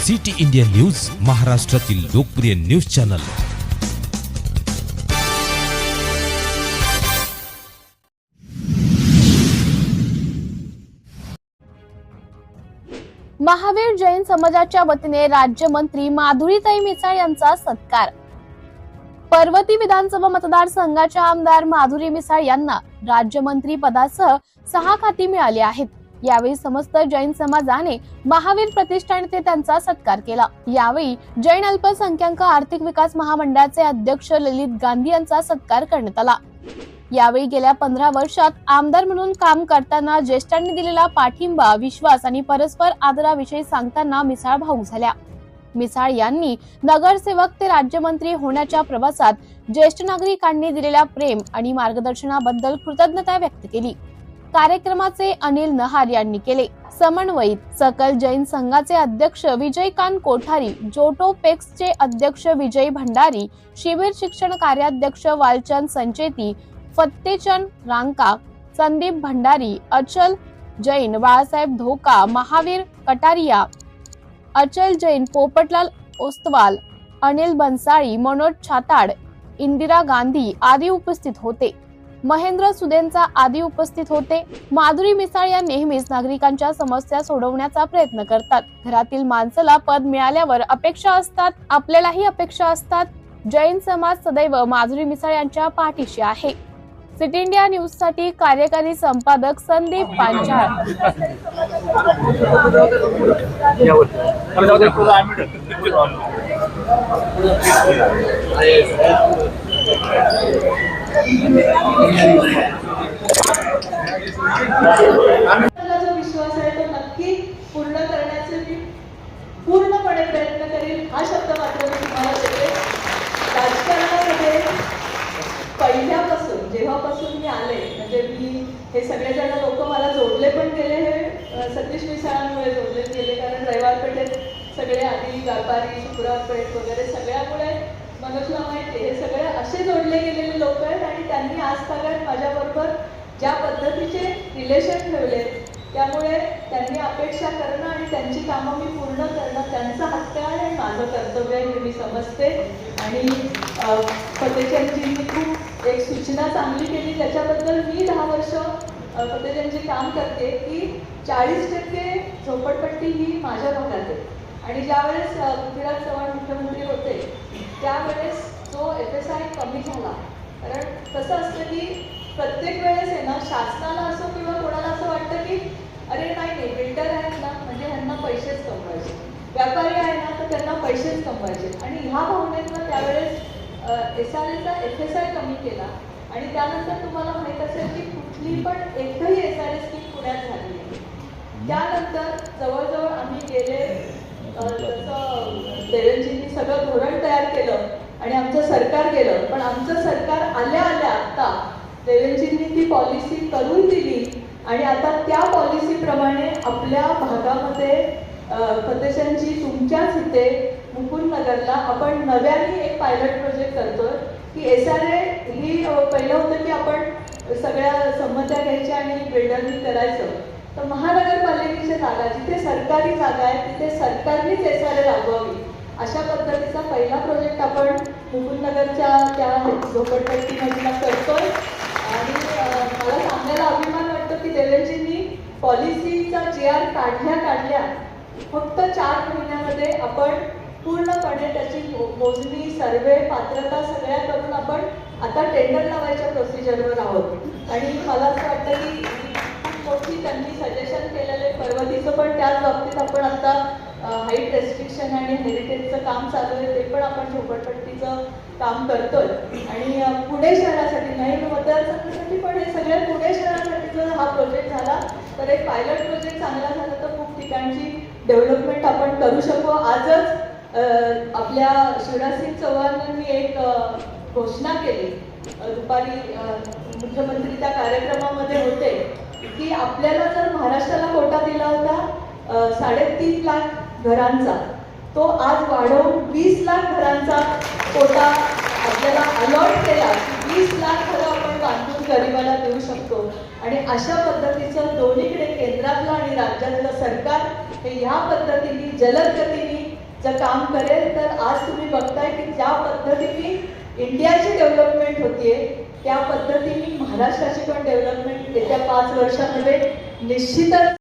City India news, महाराष्ट्रातील लोकप्रिय news channel. Mahavir Jain समाजाच्या वतीने राज्यमंत्री माधुरीताई मिसाळ यांचा सत्कार। पर्वती विधानसभा मतदारसंघाच्या आमदार माधुरी मिसाळ यांना राज्यमंत्री पदासह 6 खाती मिळाली आहेत। यावेळी समस्त जैन समाजाने महावीर प्रतिष्ठानचे त्यांचा सत्कार केला। यावेळी जैन अल्पसंख्याक आर्थिक विकास महामंडळाचे अध्यक्ष ललित गांधी यांचा सत्कार करण्यात आला। यावेळी गेल्या 15 वर्षात आमदार म्हणून काम करताना ज्येष्ठांनी दिलेला पाठिंबा, विश्वास आणि परस्पर आदराविषयी सांगताना मिसाळ भावुक झाल्या। मिसाळ यांनी नगरसेवक ते राज्यमंत्री होण्याच्या प्रवासात ज्येष्ठ नागरिकांनी दिलेल्या प्रेम आणि मार्गदर्शनाबद्दल कृतज्ञता व्यक्त केली। कार्यक्रमाचे अनिल नहार यांनी केले। समन्वयित सकल जैन संघाचे अध्यक्ष विजयकांत कोठारी, जोटोपेक्सचे अध्यक्ष विजय भंडारी, शिबिर शिक्षण कार्याध्यक्ष वालचंद संचेती, फत्तेचंद रांका, संदीप भंडारी, अचल जैन, बाळासाहेब धोका, महावीर कटारिया, अचल जैन, पोपटलाल ओस्तवाल, अनिल बनसाळी, मनोज छाताड, इंदिरा गांधी आदी उपस्थित होते। महेंद्र सुदेंचा आदी उपस्थित होते। माधुरी मिसाळ या नेहमीच नागरिकांच्या समस्या सोडवण्याचा प्रयत्न करतात। घरातील माणसाला पद मिळाल्यावर अपेक्षा असतात, आपल्यालाही अपेक्षा असतात। जैन समाज सदैव माधुरी मिसाळ यांच्या पाठीशी आहे। सिटी इंडिया न्यूज साठी कार्यकारी संपादक संदीप पांचाळ। जो विश्वास आहे तो नक्की पूर्ण करण्याचे मी पूर्णपणे प्रयत्न करेल हा शब्द मात्र मी तुम्हाला देते। राजकारणामध्ये पहिल्यापासून जेव्हापासून मी आले, म्हणजे मी हे सगळेजण लोक मला जोडले पण गेले, हे सतीश मिसाळांमुळे जोडले गेले, कारण रविवार पेठेत सगळे आधी व्यापारी, शुक्रवार पेठ वगैरे सगळ्यामुळे मनोजला माहिती हे सगळे असे जोडले गेलेले लोक आहेत। आणि त्यांनी आज तागायत माझ्याबरोबर ज्या पद्धतीचे रिलेशन ठेवले, त्यामुळे त्यांनी अपेक्षा करणं आणि त्यांची कामं मी पूर्ण करणं त्यांचा हक्क आहे आणि माझं कर्तव्य आहे हे मी समजते। आणि फतेचंदजींनी खूप एक सूचना चांगली केली, त्याच्याबद्दल मी 10 वर्ष फतेचंदजी काम करते की 40% झोपडपट्टी ही माझ्या भागात आहे। आणि ज्यावेळेस पृथ्वीराज चव्हाण मुख्यमंत्री होते त्यावेळेस जो FSI कमी झाला, कारण कसं असतं की प्रत्येक वेळेस आहे ना, शासनाला असो किंवा कोणाला असं वाटतं की अरे नाही बिल्डर आहेत ना म्हणजे ह्यांना पैसेच कमवायचे, व्यापारी आहे ना तर त्यांना पैसेच कमवायचे। आणि ह्या भावनेतनं त्यावेळेस SRA FSI कमी केला। आणि त्यानंतर तुम्हाला माहीत असेल की कुठली पण एकही SRA स्कीम पुण्यात झाली नाही। त्यानंतर जवळजवळ आम्ही गेले, जसं देवेंजींनी सगळं धोरण तयार केलं आणि आमचं सरकार गेलं, पण आमचं सरकार आल्या आल्या आता देवेंजींनी ती पॉलिसी करून दिली। आणि आता त्या पॉलिसीप्रमाणे आपल्या भागामध्ये फतेचंदजी तुमच्याच इथे मुकुंदनगरला आपण नव्याने एक पायलट प्रोजेक्ट करतोय की SRA ही पहिलं होतं की आपण सगळ्या संमत्या घ्यायच्या आणि बिल्डरनी करायचं, तर महानगरपालिकेच्या जागा जिथे सरकारी जागा आहे तिथे सरकारनीच SRA राबवावी अशा पद्धतीचा पहिला प्रोजेक्ट आपण मुकुंदनगरच्या त्या झोपडपट्टीमधला करतोय। आणि मला सांगायला अभिमान वाटतो की देवेंजींनी पॉलिसीचा GR काढल्या फक्त 4 महिन्यामध्ये आपण पूर्णपणे त्याची मोजणी, सर्वे, पात्रता सगळ्या करून आपण आता टेंडर लावायच्या प्रोसिजरवर आहोत। आणि मला असं वाटतं की खूप मोठी त्यांनी सजेशन केलेले पर्वतीचं पण त्याच बाबतीत आपण आता हाईट रेस्ट्रिक्शन आणि हेरिटेजचं काम चालू आहे, ते पण आपण झोपडपट्टीचं काम करतोय। आणि पुणे शहरासाठी नाही मतदारसंघासाठी पण हे सगळे पुणे शहरासाठी जर हा प्रोजेक्ट झाला तर एक पायलट प्रोजेक्ट चांगला झाला तर खूप ठिकाणची डेव्हलपमेंट आपण करू शकू। आजच आपल्या शिवराजसिंग चौहानांनी एक घोषणा केली, दुपारी मुख्यमंत्री त्या कार्यक्रमामध्ये होते की आपल्याला जर महाराष्ट्राला कोटा दिला होता 3.5 लाख घरांचा, तो आज वाढवून 20 लाख घरांचा कोटा आपल्याला अलॉट केला की 20 लाख घरं आपण बांधून गरिबाला देऊ शकतो। आणि अशा पद्धतीचं दोन्हीकडे केंद्रातलं आणि राज्यातलं सरकार हे ह्या पद्धतीने जलद गतीने जर काम करेल तर आज तुम्ही बघताय की ज्या पद्धतीने इंडियाची डेव्हलपमेंट होतीये त्या पद्धतीने महाराष्ट्राची पण डेव्हलपमेंट येत्या 5 वर्षामध्ये निश्चितच